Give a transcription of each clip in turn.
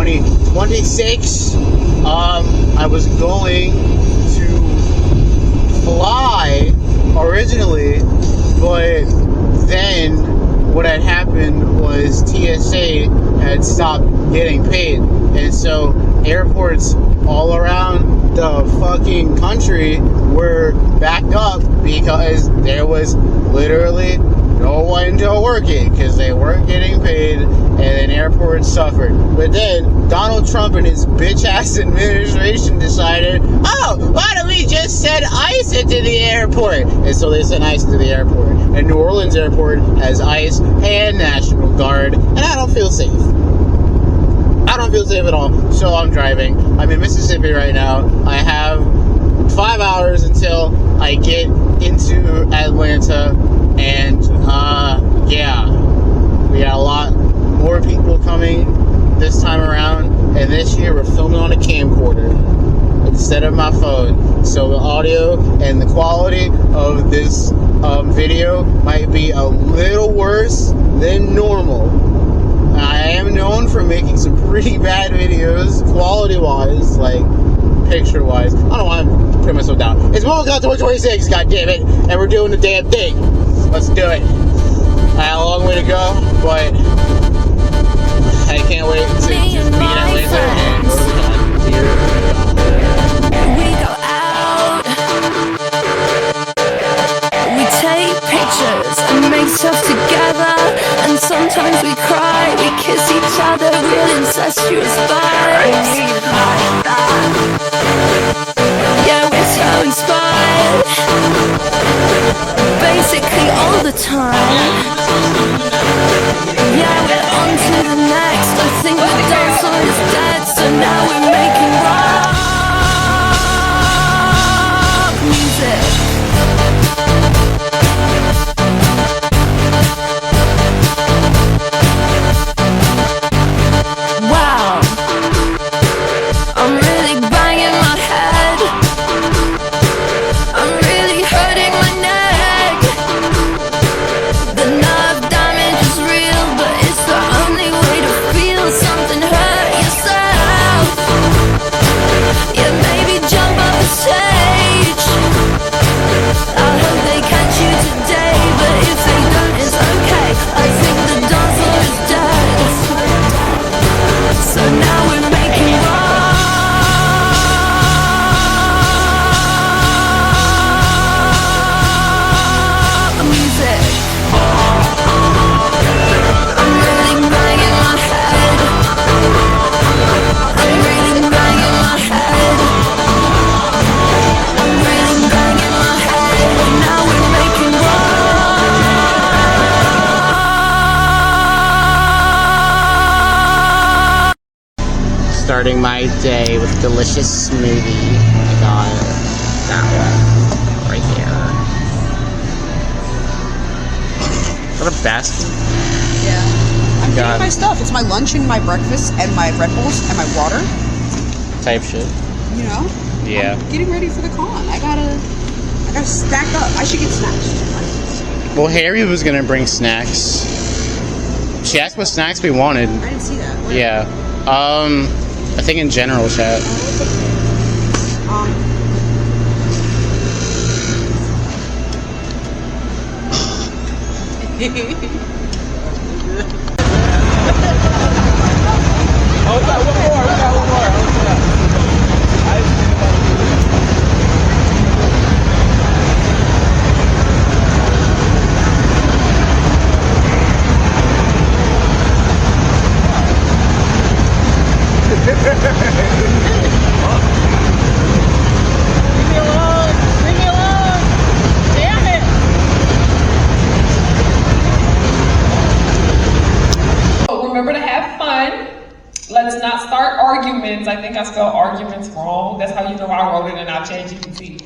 2026. I was going to fly originally, but then what had happened was TSA had stopped getting paid, and so airports all around the fucking country were backed up because there was literally no one to work it because they weren't getting paid, and then airports suffered. But then Donald Trump and his bitch-ass administration decided, oh, why don't we just send ICE into the airport? And so they sent ICE to the airport. And New Orleans airport has ICE and National Guard, and I don't feel safe. I don't feel safe at all. So I'm driving. I'm in Mississippi right now. I have 5 hours until I get into Atlanta, and yeah, we got a lot more people coming this time around, and this year we're filming on a camcorder instead of my phone, so the audio and the quality of this video might be a little worse than normal. I am known for making some pretty bad videos, quality-wise, like picture-wise. I don't know why I'm putting myself down. It's Momocon 2026, goddammit, and we're doing the damn thing. Let's do it. I have a long way to go, but I can't wait to just be in Atlanta and go to the con. We go out, we take pictures and make stuff together, and sometimes we cry, we kiss each other, real incestuous vibes. Yeah, we're so inspired, basically all the time. Yeah, we're on to the next. I think the dinosaur is dead, so now we're making rock music. Wow, I'm really banging my head. I'm really hurting my neck. The nerve damage is real, but it's the only way to feel something. Hurt yourself. Yeah, maybe jump off the stage. I hope they catch you today, but if they don't, it's okay. I think the dance floor is dead. So now we're making rock music. I'm really banging my head. I'm really banging my head. I'm really banging my head. Now we're making rock. Starting my day with a delicious smoothie. I got that one right here. Is that the best? Yeah. I'm God. getting my stuff. It's my lunch and my breakfast and my Red Bulls and my water. Type shit. You know? Yeah. I'm getting ready for the con. I gotta stack up. I should get snacks. Well, Harry was gonna bring snacks. She asked what snacks we wanted. I didn't see that. Where? Yeah. I think in general chat. Oh, we got one more. Leave me alone. Damn it. Remember to have fun. Let's not start arguments. I think I spelled arguments wrong. That's how you know I wrote it and I'll change GPT.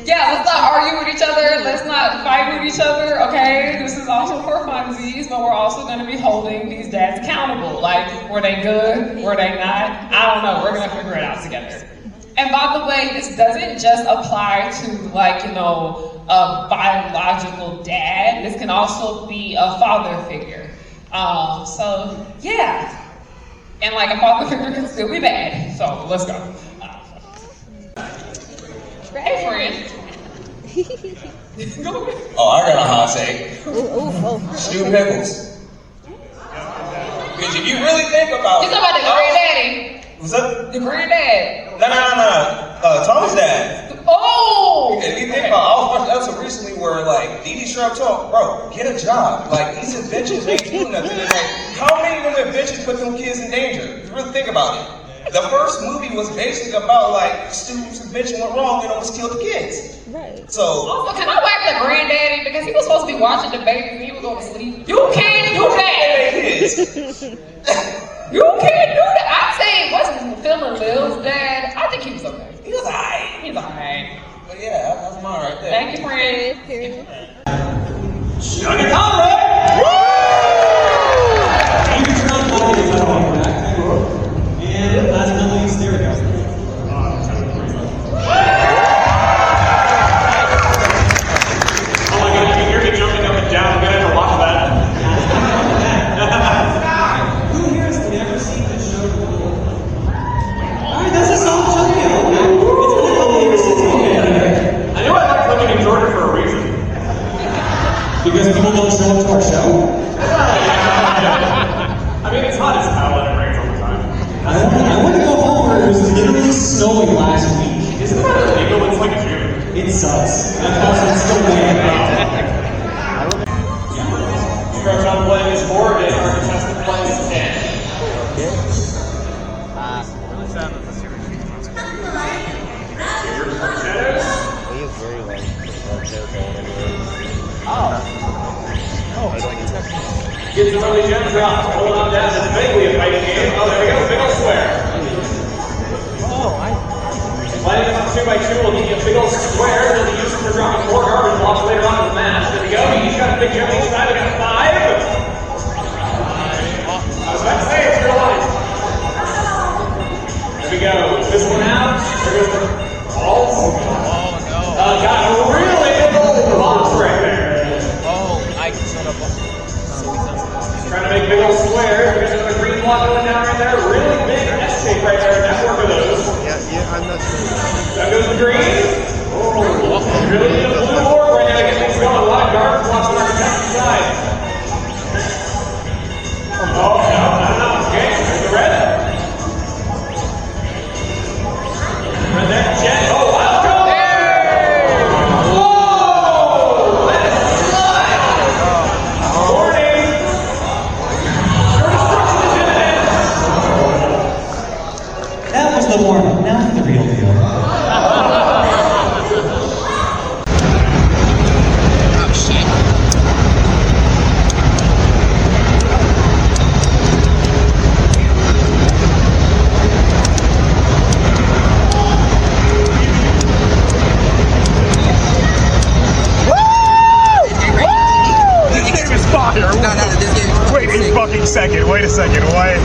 Yeah, let's not argue with each other. Let's not fight with each other, okay? This is also for funsies, but we're also going to be holding these dads accountable. Like, were they good? Were they not? I don't know. We're going to figure it out together. And by the way, this doesn't just apply to, like, you know, a biological dad. This can also be a father figure. So, yeah, And like a father figure can still be bad. So let's go. Hey, friend. Oh, I got a hot take. Stu Pickles. Because if you really think about You talking about the granddaddy? What's up? The granddad. No. Tommy's dad. Oh! If you think about, I was watching an episode recently where like Dee Dee Sharp told, bro, get a job. Like these adventures ain't doing nothing. And like, how many of them adventures put them kids in danger? If you really think about it. The first movie was basically about like Stu's adventure went wrong and almost killed the kids. Right. So Also, can I whack the granddaddy? Because he was supposed to be watching the baby and he was going to sleep. You can't do that! kids. You can't do that! I say, what's his feeling, Lil's dad? I think he was okay. He was alright. He's alright. But yeah, that's mine right there. Thank you, friend. Young and Conrad! Thank you for not talking about all that. And last but not least, there we go. Oh my god, you can hear me jumping up and down. I'm gonna have to watch that. Who here has never seen this show before? Alright, that's a solid show. It's been a couple years since we did it. I knew I liked living in Georgia for a reason. Because people don't show up to our show? I mean, it's hot as hell and it rains all the time. I want to go home where it was literally snowing last week. Isn't that illegal? It's like June. It sucks. And also, it's still way Stretch on playing as 4 and our contestant playing as 10. Shadows? Get some early gem drops. Hold on down. It's vaguely a fighting game. Oh, there we go. Big old square. Lighting up 2x2 will give you a big old square. You'll be used for dropping 4 garbage blocks later on in the match. There we go. Each got a big gem each side. We got 5. I was about to say it's real life. There we go. This one out. There goes the balls. Oh no. Got a really big old box right there. Trying to make big old squares. There's another green block going down right there. Really big S shape right there. Network of those. Yeah, I'm not sure. Down goes the green. Oh, really need a blue board right now to get things going. A lot of garbage blocks on our contestant side. Oh, no. Okay, there's the red. Red there. Jet. Oh, wow. Go! Whoa! That is slide. Warning. Your destruction is imminent. That was the warm-up, now for the real deal. Oh, shit. This game is fire. No, this game is Wait a fucking second. Wait a second. What?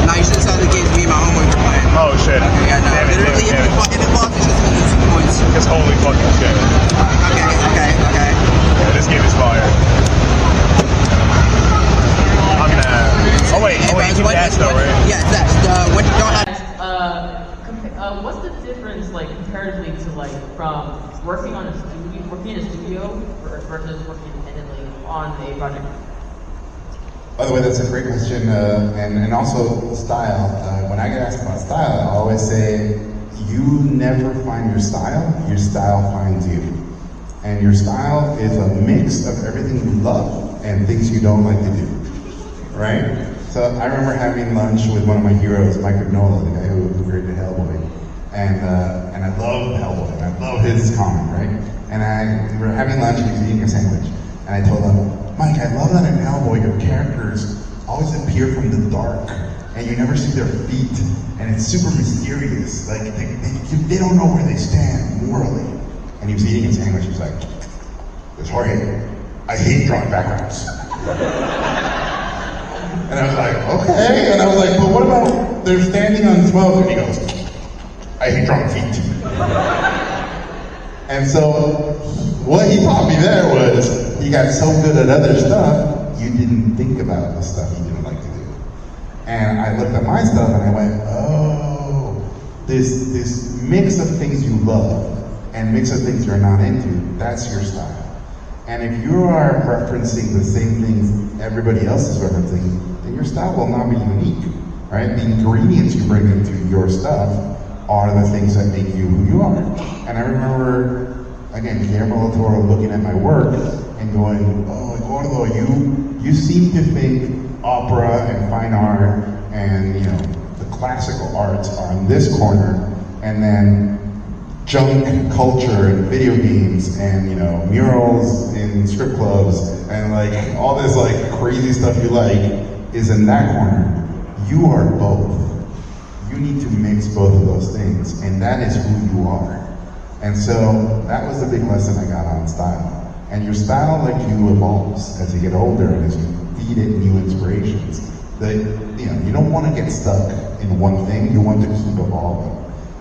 No, you should have started the game to me and my homeboy were playing. Oh shit. Okay, yeah, no. Damn it, Literally, damn it. if it falls, it's just gonna lose 2 points. Just holy fucking shit. Okay. Yeah, this game is fire. I'm gonna. Oh wait, you can dash though, right? Yeah, that's when you don't have. What's the difference, like, comparatively to, like, from working in a studio versus working independently on a project? By the way, that's a great question, and also style. When I get asked about style, I always say, you never find your style finds you. And your style is a mix of everything you love and things you don't like to do, right? So I remember having lunch with one of my heroes, Mike Mignola, the guy who created Hellboy. And I love Hellboy, and I love his comic, right? And we were having lunch and he was eating a sandwich. And I told him, Mike, I love that in Hellboy, your characters always appear from the dark, and you never see their feet, and it's super mysterious. Like, they don't know where they stand morally. And he was eating his sandwich, he was like, "It's Jorge, I hate drawing backgrounds." And I was like, okay. And I was like, but what about they're standing on smoke? And he goes, I hate drawing feet. And so what he taught me there was, he got so good at other stuff, you didn't think about the stuff you didn't like to do. And I looked at my stuff and I went, oh, this mix of things you love and mix of things you're not into, that's your style. And if you are referencing the same things everybody else is referencing, then your style will not be unique, right? The ingredients you bring into your stuff are the things that make you who you are. And I remember, again, Guillermo del Toro looking at my work and going, oh, Eduardo, you seem to think opera and fine art and, you know, the classical arts are in this corner, and then junk culture and video games and, you know, murals in strip clubs and like all this like crazy stuff you like is in that corner. You are both. You need to mix both of those things, and that is who you are. And so that was the big lesson I got on style. And your style, like you, evolves as you get older and as you feed it new inspirations. That, you know, you don't want to get stuck in one thing. You want to keep evolving.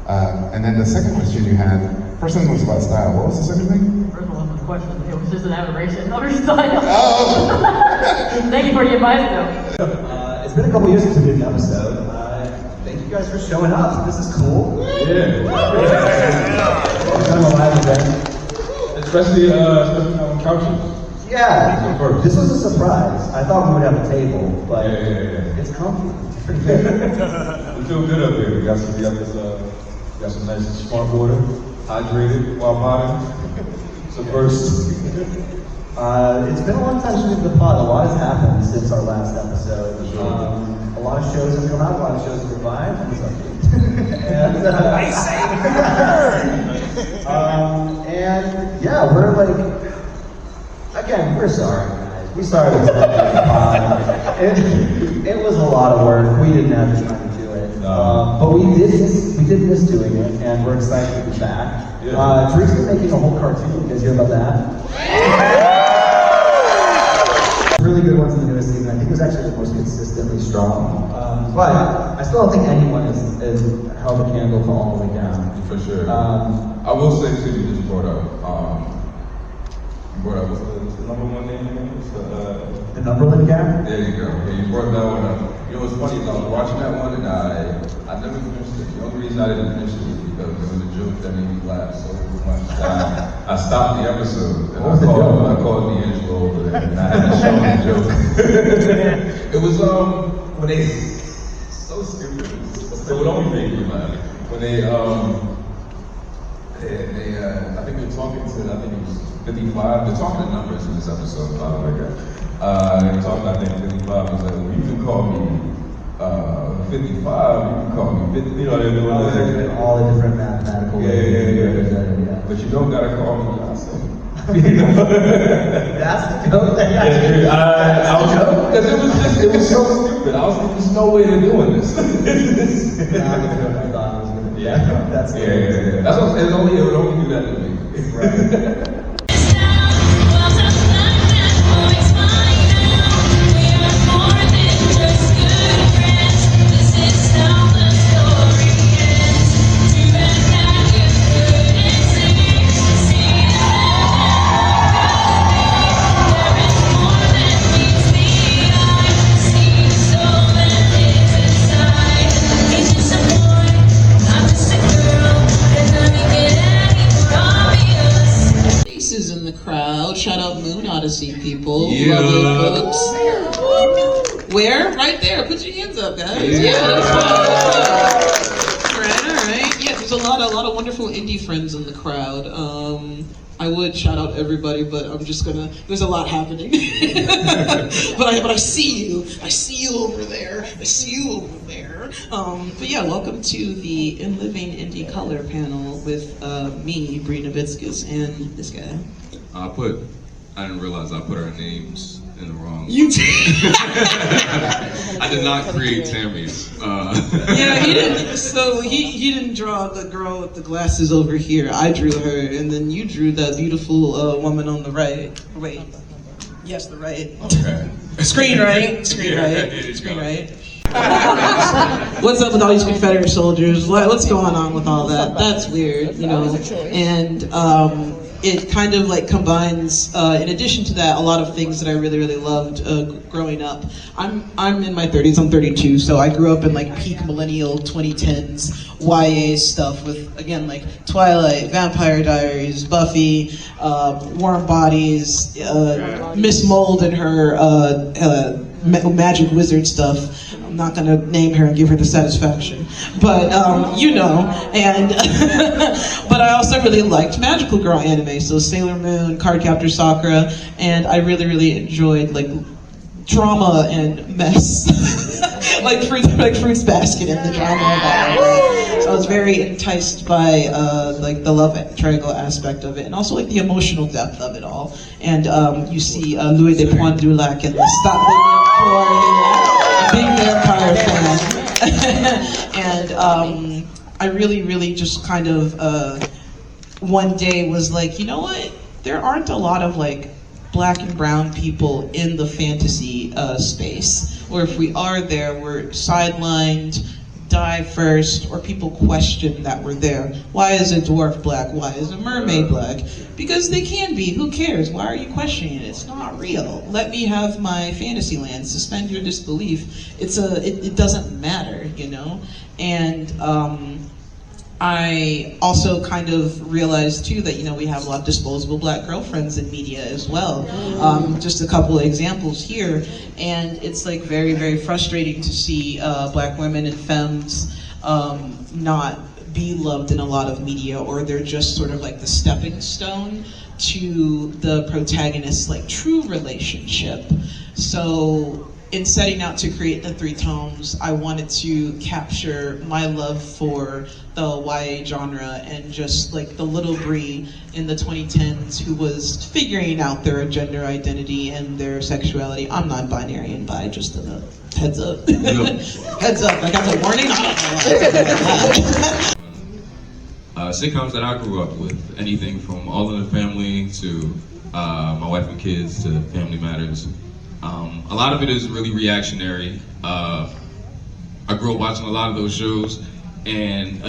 And then the second question you had, first one was about style. What was the second thing? First one was the question. It was just an aberration of your style. Oh! Thank you for the advice, though. It's been a couple years since we did an episode. Thank you guys for showing up. This is cool. Yeah. Kind of a live event. Especially on couches. Yeah. This was a surprise. I thought we would have a table, but it's comfy. It's pretty good. We feel good up here. We got some nice smart water, hydrated while potting. So first. It's been a long time since we did the pod. A lot has happened since our last episode. A lot of shows have come out, a lot of shows have revived. And yeah, we're like, again, we're sorry, guys. We started this pod. It was a lot of work. We didn't have the time to do it. But we did miss doing it, and we're excited to be back. Teresa's making a whole cartoon. You guys hear about that? Really good ones in the newest season. I think it was actually the most consistently strong. But I still don't think anyone has held a candle to all the way down. For sure. I will say too, you just brought up, what's the number one name? The Numberland Gap? There you go. Yeah, you brought that one up. You know what's funny is I was watching that one and I never finished it. The only reason I didn't finish it was because there was a joke that made me laugh so much that I stopped the episode and I called D'Angelo over there and I had to show him the joke. It was when they so stupid. It would only make me laugh. When they I think they're talking to, I think it was 55. They're talking to numbers in this episode, by the way, guys. They're talking, I think 55 was like, well, you can call me 55, you can call me 50, you know, they're doing all the different mathematical ways. Yeah. But you don't gotta call me Johnson. That's the joke because it was so stupid. I was like, there's no way they're doing this. That's That's what it would only do that to me. Right. In the crowd. Shout out Moon Odyssey people. Lovely folks. Where? Right there. Put your hands up, guys. Yeah. Alright. Yeah, there's a lot of wonderful indie friends in the crowd. I would shout out everybody, but I'm just gonna, there's a lot happening. but I see you. I see you over there. I see you over there. But yeah, welcome to the In Living Indie Color panel with me, Bree Novitskas, and this guy. I didn't realize I put our names in the wrong. You did. I did not create Tammy's. Yeah, he didn't. So he didn't draw the girl with the glasses over here. I drew her, and then you drew that beautiful woman on the right. Wait. Yes, the right. Okay. Screen right. Screen right. What's up with all these Confederate soldiers? What's going on with all that? That's weird, you know. And it kind of like combines, in addition to that, a lot of things that I really, really loved growing up. I'm in my 30s, I'm 32, so I grew up in like peak millennial 2010s YA stuff with, again, like Twilight, Vampire Diaries, Buffy, Warm Bodies, Miss Mold and her magic wizard stuff. I'm not gonna name her and give her the satisfaction, but you know. And but I also really liked magical girl anime, so Sailor Moon, Cardcaptor Sakura, and I really, really enjoyed like drama and mess, like Fruits Basket and the drama of that. So I was very enticed by like the love triangle aspect of it, and also like the emotional depth of it all. And you see Louis de Poindulac and the Stop Living big vampire fan. And I really, really just kind of one day was like, you know what? There aren't a lot of like black and brown people in the fantasy space. Or if we are there, we're sidelined, die first, or people question that we're there. Why is a dwarf black? Why is a mermaid black? Because they can be. Who cares? Why are you questioning it? It's not real. Let me have my fantasy land. Suspend your disbelief. It doesn't matter, you know? And I also kind of realized too that, you know, we have a lot of disposable black girlfriends in media as well. Just a couple of examples here, and it's like very, very frustrating to see black women and femmes not be loved in a lot of media, or they're just sort of like the stepping stone to the protagonist's like true relationship. So in setting out to create the 3 tomes, I wanted to capture my love for the YA genre and just like the little Brie in the 2010s who was figuring out their gender identity and their sexuality. I'm non-binary and bi, just a heads up. Heads up, I got the warning. Sitcoms that I grew up with, anything from All in the Family to My Wife and Kids to Family Matters. A lot of it is really reactionary. I grew up watching a lot of those shows, and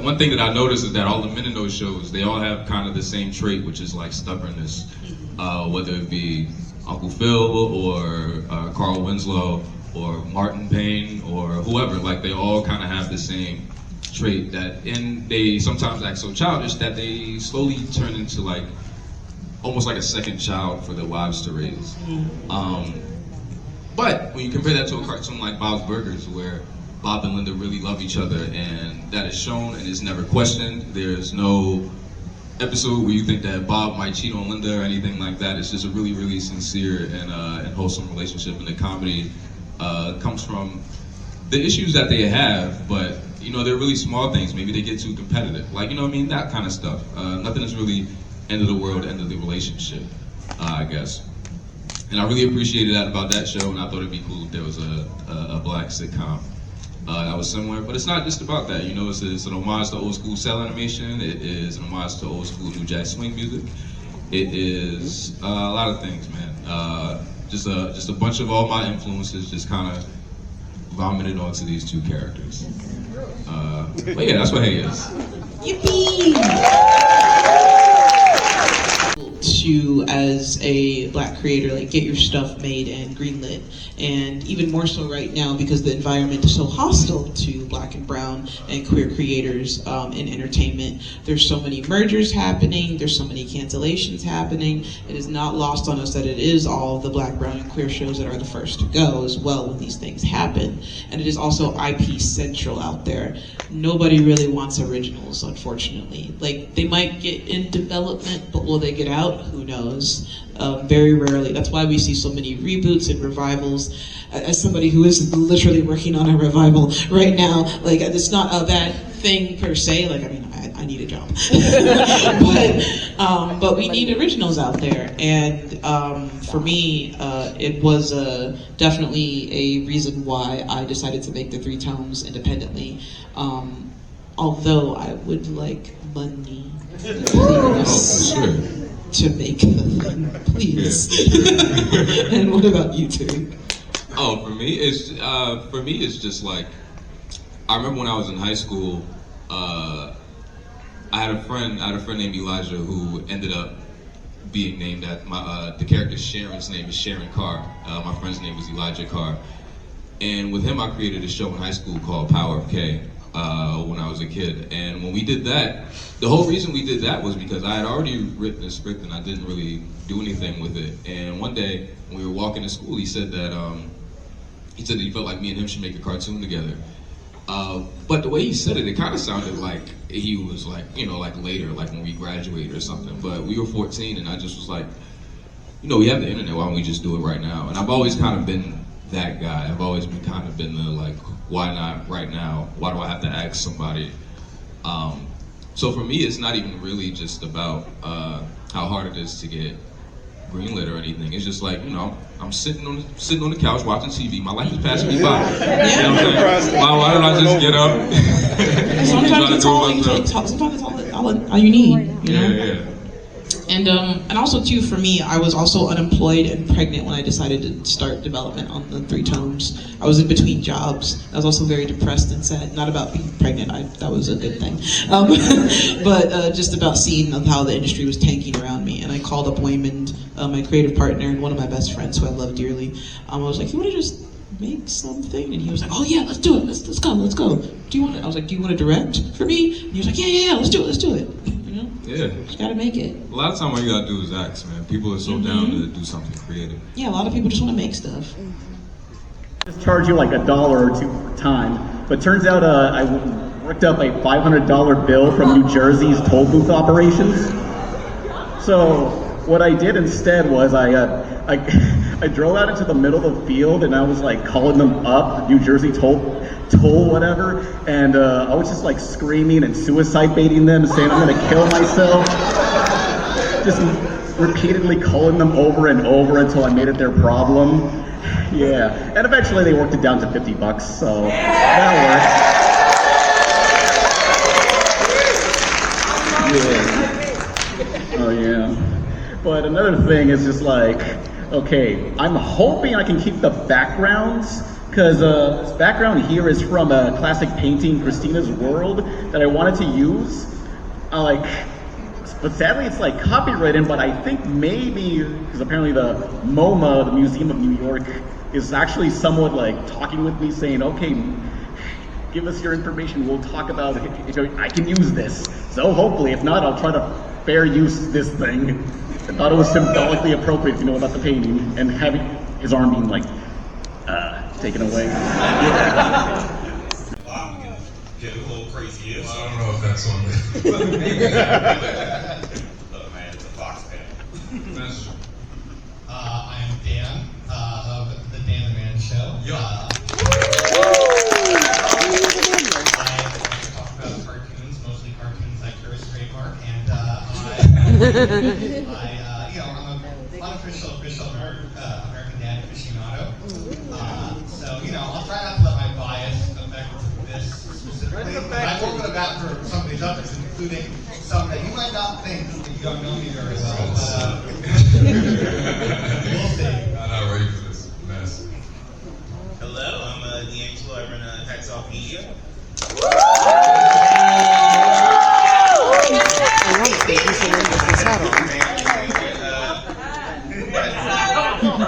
one thing that I noticed is that all the men in those shows, they all have kind of the same trait, which is like stubbornness. Whether it be Uncle Phil or Carl Winslow or Martin Payne or whoever, like they all kind of have the same trait and they sometimes act so childish that they slowly turn into like almost like a second child for their wives to raise. But when you compare that to a cartoon like Bob's Burgers, where Bob and Linda really love each other, and that is shown and is never questioned. There's no episode where you think that Bob might cheat on Linda or anything like that. It's just a really, really sincere and wholesome relationship, and the comedy comes from the issues that they have, but you know, they're really small things. Maybe they get too competitive, like, you know what I mean, that kind of stuff. Nothing is really end of the world, end of the relationship, I guess. And I really appreciated that about that show, and I thought it'd be cool if there was a black sitcom that was similar. But it's not just about that, you know. It's an homage to old school cell animation. It is an homage to old school New Jack Swing music. It is a lot of things, man. Just a bunch of all my influences just kind of vomited onto these 2 characters. But yeah, that's what Hey is. Yippee! To, as a black creator, like get your stuff made and greenlit, and even more so right now because the environment is so hostile to black and brown and queer creators in entertainment. There's so many mergers happening, there's so many cancellations happening. It is not lost on us that it is all the black, brown, and queer shows that are the first to go as well when these things happen. And it is also IP central out there. Nobody really wants originals, unfortunately. Like, they might get in development, but will they get out? Who knows? Very rarely. That's why we see so many reboots and revivals. As somebody who is literally working on a revival right now, like, it's not a bad thing per se. Like, I mean, I need a job. but we need originals out there. And for me, it was definitely a reason why I decided to make the 3 tomes independently. Although I would like money, please, to make the thing, please. And what about you 2? Oh, for me, it's just like, I remember when I was in high school, I had a friend named Elijah who ended up being named that the character Sharon's name is Sharon Carr. My friend's name was Elijah Carr. And with him, I created a show in high school called Power of K when I was a kid. And when we did that, the whole reason we did that was because I had already written a script and I didn't really do anything with it. And one day, when we were walking to school, he said that he felt like me and him should make a cartoon together. But the way he said it, it kind of sounded like he was like, you know, like later, like when we graduated or something. But we were 14 and I just was like, you know, we have the internet, why don't we just do it right now? And I've always kind of been that guy. I've always been kind of been the like, why not right now? Why do I have to ask somebody? So for me, it's not even really just about how hard it is to get greenlit or anything. It's just like, you know, I'm sitting on the couch watching TV. My life is passing me by. You know what I'm saying? Why don't I just get up? Sometimes it's all you need, you know? Yeah. And also too, for me, I was also unemployed and pregnant when I decided to start development on the 3 tomes. I was in between jobs. I was also very depressed and sad. Not about being pregnant, that was a good thing. But just about seeing how the industry was tanking around me. And I called up Waymond, my creative partner, and one of my best friends who I love dearly. I was like, you want to just make something? And he was like, oh yeah, let's do it. Let's go. Do you want to? I was like, do you want to direct for me? And he was like, yeah, let's do it. You know? Yeah. Just gotta make it. A lot of time all you gotta do is ask, man. People are so down to do something creative. Yeah, a lot of people just want to make stuff. Just charge you like $1 or $2 per time, but turns out I worked up a $500 bill from New Jersey's toll booth operations. So what I did instead was I drove out into the middle of the field and I was like calling them up, New Jersey toll whatever, and I was just like screaming and suicide baiting them, saying I'm gonna kill myself. Just repeatedly calling them over and over until I made it their problem. Yeah, and eventually they worked it down to $50, so that worked. Yeah. Oh yeah. But another thing is just like, okay, I'm hoping I can keep the backgrounds, because this background here is from a classic painting, Christina's World, that I wanted to use. But sadly it's like copywritten, but I think maybe, because apparently the MoMA, the Museum of New York, is actually somewhat like talking with me saying, okay, give us your information, we'll talk about it, if I can use this. So hopefully, if not, I'll try to fair use this thing. I thought it was symbolically appropriate to know about the painting and having his arm being like, taken away. Yeah. Get a little crazy. Well, I don't know if that's on there. Look, man, it's a fox pen. That's true. I'm Dan of the Dan the Man Show. I talk about cartoons, mostly cartoons like Curse Trademark, and I'm an unofficial American Dad aficionado. So, I'll try not to let my bias affect this specifically. I've spoken about for some of these others, including some that you might not think that you don't know me very well. We'll see. I'm not ready for this mess. Hello, I'm D'Angelo. I run Hacks Off Media.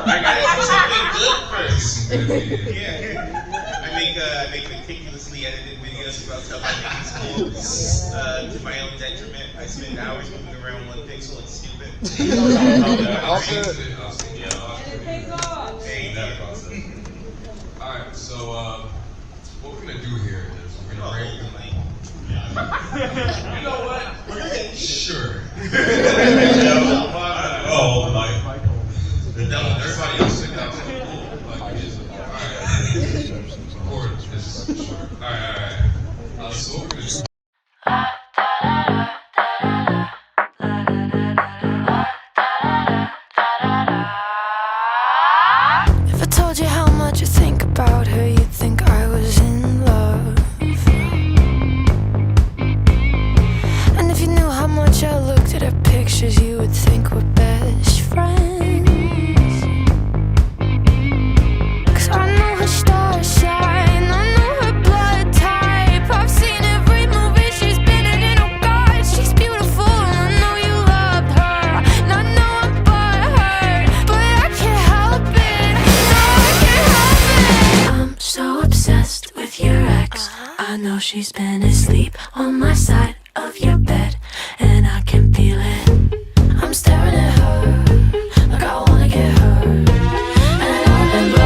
I gotta do something good first. Yeah. I make meticulously edited videos about stuff I think is cool. To my own detriment, I spend hours moving around one pixel. It's stupid. I'll do it. Hey, alright, so what we're gonna do here is we're gonna break the mic. You know what? We're gonna get sure. Oh my. Everybody else sit down. Alright. So what we're gonna do. If I told you how much I think about her, you'd think I was in love. And if you knew how much I looked at her pictures, you would think we're best friends. 'Cause I know her star shine, I know her blood type. I've seen every movie she's been in, oh God, she she's been asleep on my side of your bed, and I can feel it. I'm staring at her like I wanna get hurt, and I remember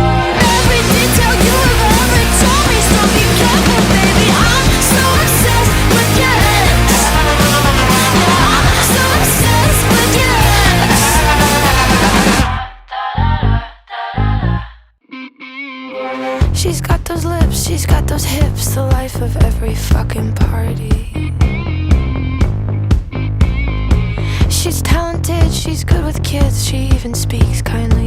every detail you have ever told me. So be careful, baby. I'm so obsessed with your ex. I'm so obsessed with your ex. She's got those lips, she's got those hips, the life of every fucking party. She's talented, she's good with kids, she even speaks kinda